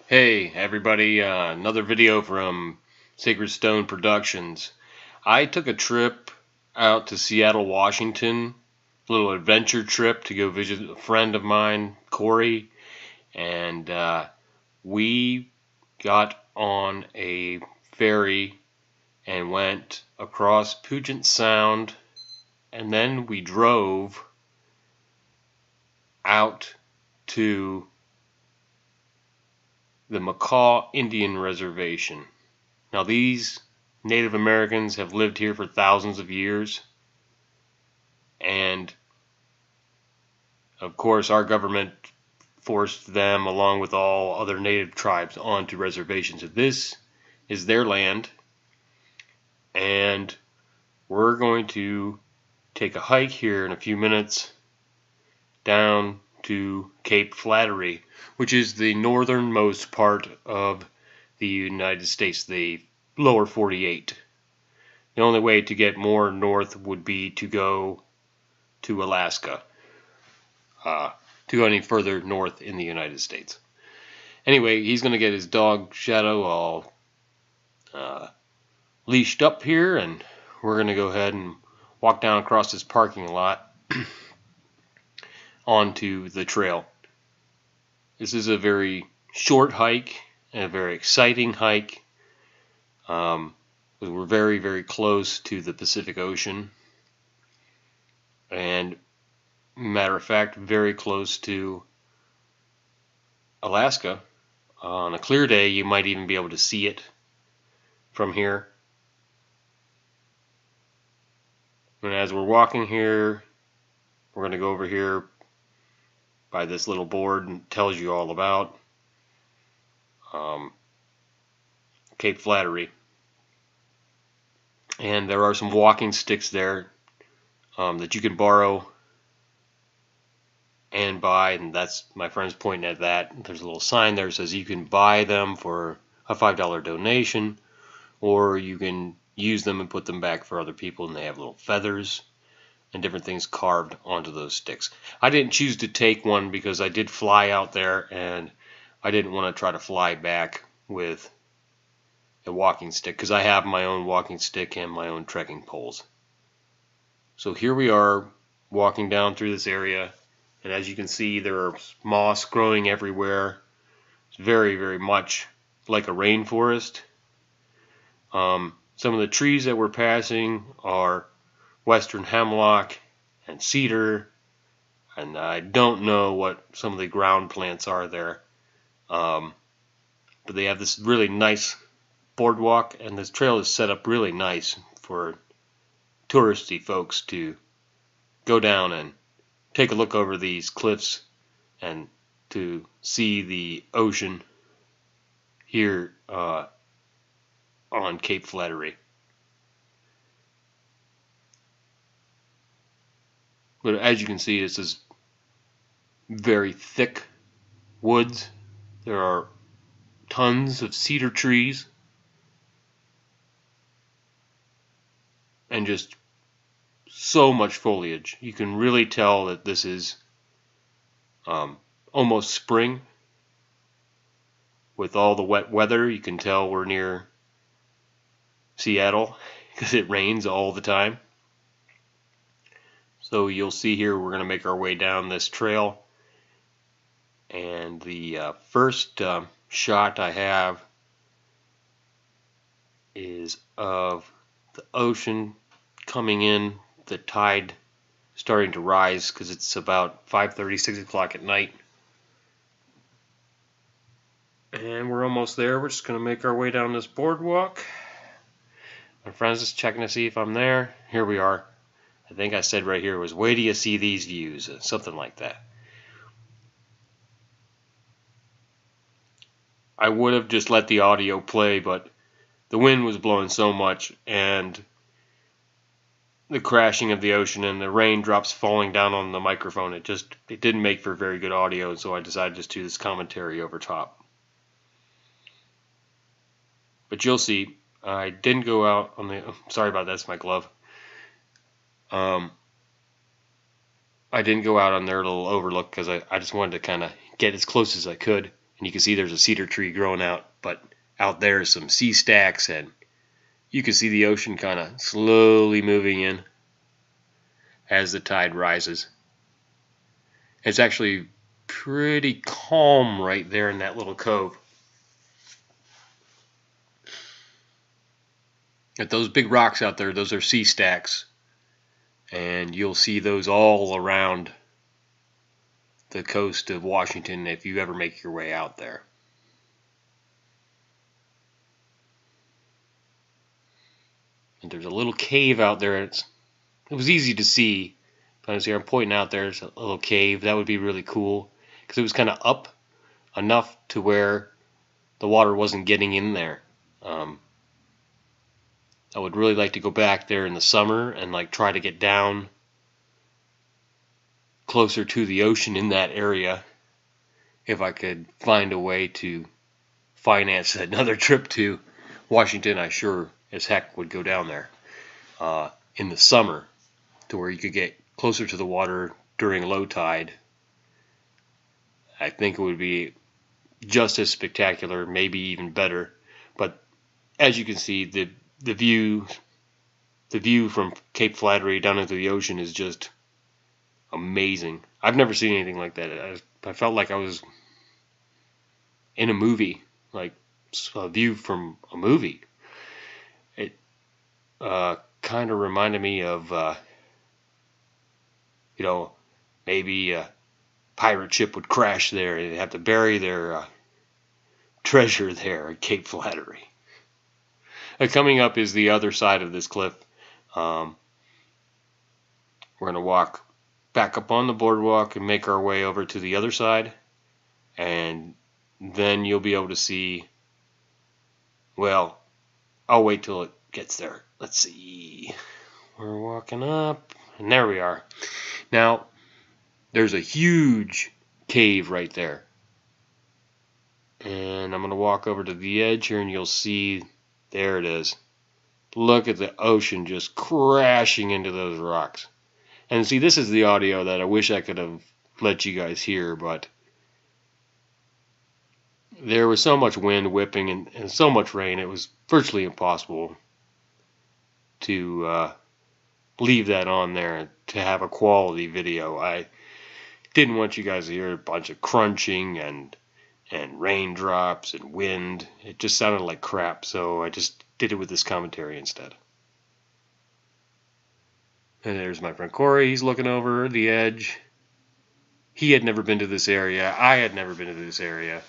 Hey everybody, another video from Sacred Stone Productions. I took a trip out to Seattle, Washington, a little adventure trip to go visit a friend of mine, Corey, and we got on a ferry and went across Puget Sound, and then we drove out to the Makah Indian Reservation. Now, these Native Americans have lived here for thousands of years, and of course our government forced them, along with all other native tribes, onto reservations. So this is their land, and we're going to take a hike here in a few minutes down to Cape Flattery, which is the northernmost part of the United States, the lower 48. The only way to get more north would be to go to Alaska, to go any further north in the United States. Anyway, he's going to get his dog Shadow all leashed up here, and we're going to go ahead and walk down across this parking lot onto the trail. This is a very short hike and a very exciting hike. We're very, very close to the Pacific Ocean, and matter of fact, very close to Alaska. On a clear day, you might even be able to see it from here. And as we're walking here, we're going to go over here by this little board and tells you all about Cape Flattery. And there are some walking sticks there that you can borrow and buy, and that's my friend's pointing at that. There's a little sign there that says you can buy them for a $5 donation, or you can use them and put them back for other people, and they have little feathers and different things carved onto those sticks. I didn't choose to take one because I did fly out there, and I didn't want to try to fly back with a walking stick because I have my own walking stick and my own trekking poles. So here we are walking down through this area, and as you can see, there are moss growing everywhere. It's very, very much like a rainforest. Some of the trees that we're passing are western hemlock and cedar, and I don't know what some of the ground plants are there. But they have this really nice boardwalk, and this trail is set up really nice for touristy folks to go down and take a look over these cliffs and to see the ocean here on Cape Flattery. But as you can see, this is very thick woods. There are tons of cedar trees and just so much foliage. You can really tell that this is almost spring. With all the wet weather, you can tell we're near Seattle because it rains all the time. So you'll see here we're going to make our way down this trail, and the first shot I have is of the ocean coming in, the tide starting to rise because it's about 5:30, 6 o'clock at night. And we're almost there. We're just going to make our way down this boardwalk. My friend's just checking to see if I'm there. Here we are. I think I said right here was, "Wait till you see these views," something like that. I would have just let the audio play, but the wind was blowing so much, and the crashing of the ocean and the raindrops falling down on the microphone, it didn't make for very good audio, so I decided just to do this commentary over top. But you'll see, I didn't go out on the, sorry about that, that's my glove. I didn't go out on their little overlook because I just wanted to kind of get as close as I could and you can see there's a cedar tree growing out, but out there is some sea stacks, and you can see the ocean kind of slowly moving in as the tide rises. It's actually pretty calm right there in that little cove. But those big rocks out there, those are sea stacks, and you'll see those all around the coast of Washington if you ever make your way out there. And there's a little cave out there. It was easy to see. I'm pointing out there's a little cave. That would be really cool because it was kind of up enough to where the water wasn't getting in there. I would really like to go back there in the summer and like try to get down closer to the ocean in that area if I could find a way to finance another trip to Washington. I sure as heck would go down there in the summer to where you could get closer to the water during low tide. I think it would be just as spectacular, maybe even better. But as you can see, the view from Cape Flattery down into the ocean is just amazing. I've never seen anything like that. I felt like I was in a movie, like a view from a movie. It kind of reminded me of, maybe a pirate ship would crash there and they'd have to bury their treasure there at Cape Flattery. Coming up is the other side of this cliff. We're going to walk back up on the boardwalk and make our way over to the other side, and then you'll be able to see, well, I'll wait till it gets there. Let's see. We're walking up, and there we are. Now, there's a huge cave right there. And I'm going to walk over to the edge here, and you'll see, there it is. Look at the ocean just crashing into those rocks. And see, this is the audio that I wish I could have let you guys hear, but there was so much wind whipping and so much rain, it was virtually impossible to leave that on there to have a quality video. I didn't want you guys to hear a bunch of crunching and raindrops and wind. It just sounded like crap, so I just did it with this commentary instead. And there's my friend Corey. He's looking over the edge. He had never been to this area. I had never been to this area.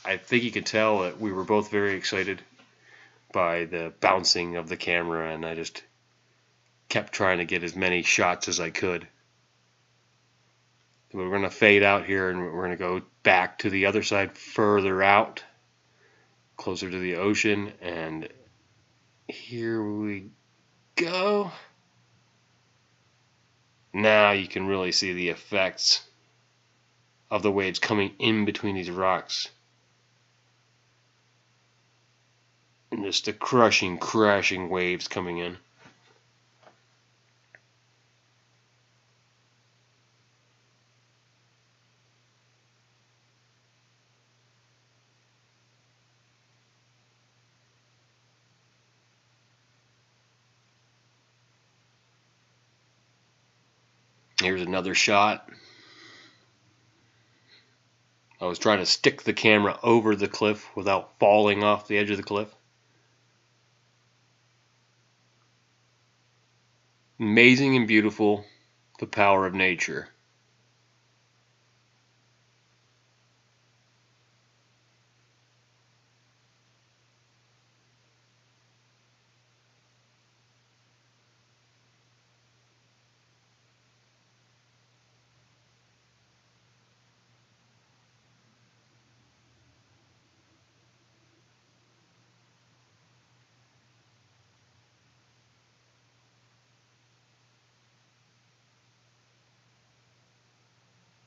I think you could tell that we were both very excited by the bouncing of the camera, and I just kept trying to get as many shots as I could. We're going to fade out here, and we're going to go back to the other side further out, closer to the ocean, and here we go. Now you can really see the effects of the waves coming in between these rocks. And just the crushing, crashing waves coming in. Here's another shot. I was trying to stick the camera over the cliff without falling off the edge of the cliff. Amazing and beautiful, the power of nature.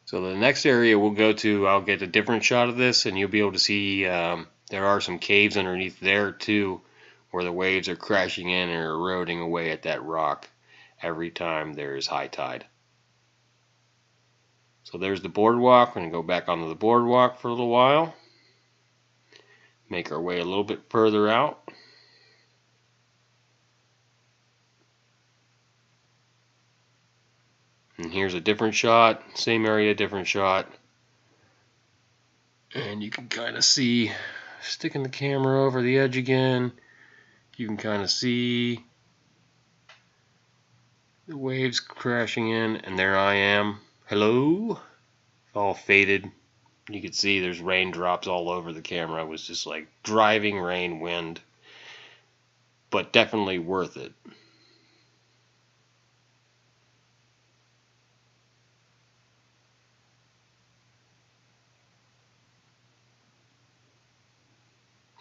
So the next area we'll go to, I'll get a different shot of this, and you'll be able to see there are some caves underneath there too, where the waves are crashing in and eroding away at that rock every time there's high tide. So there's the boardwalk. We're going to go back onto the boardwalk for a little while. Make our way a little bit further out. And here's a different shot. Same area, different shot. And you can kind of see, sticking the camera over the edge again, you can kind of see the waves crashing in, and there I am. Hello? All faded. You can see there's raindrops all over the camera. It was just like driving rain, wind, but definitely worth it.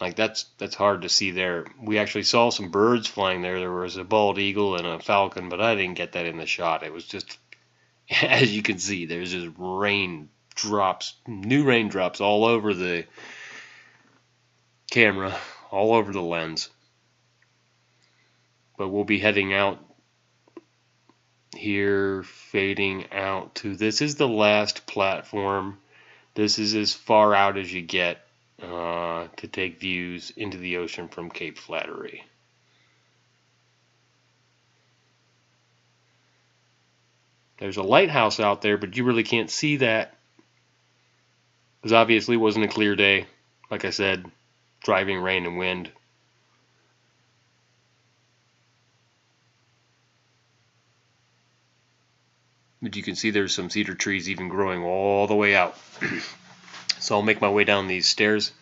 Like that's hard to see there. We actually saw some birds flying there. There was a bald eagle and a falcon, but I didn't get that in the shot. It was just, as you can see, there's just raindrops, new raindrops all over the camera, all over the lens. But we'll be heading out here, fading out to, this is the last platform. This is as far out as you get to take views into the ocean from Cape Flattery. There's a lighthouse out there, but you really can't see that because obviously it wasn't a clear day. Like I said, driving rain and wind. But you can see there's some cedar trees even growing all the way out. So I'll make my way down these stairs.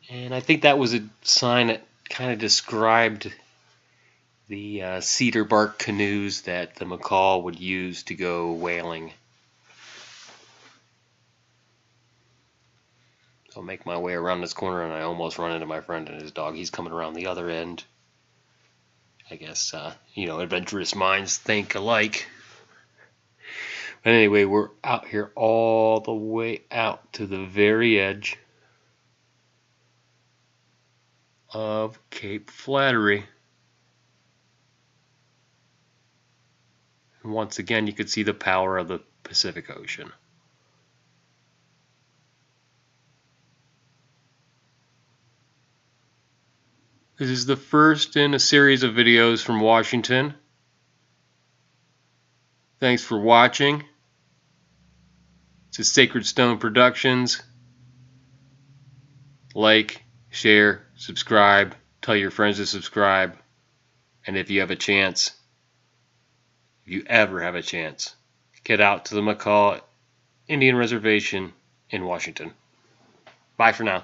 And I think that was a sign that kind of described the cedar bark canoes that the Makah would use to go whaling. So I'll make my way around this corner, and I almost run into my friend and his dog. He's coming around the other end. I guess, adventurous minds think alike. But anyway, we're out here all the way out to the very edge of Cape Flattery. And once again, you can see the power of the Pacific Ocean. This is the first in a series of videos from Washington. Thanks for watching. This is Sacred Stone Productions. Like, share, subscribe, tell your friends to subscribe, and if you have a chance, if you ever have a chance, get out to the Makah Indian Reservation in Washington. Bye for now.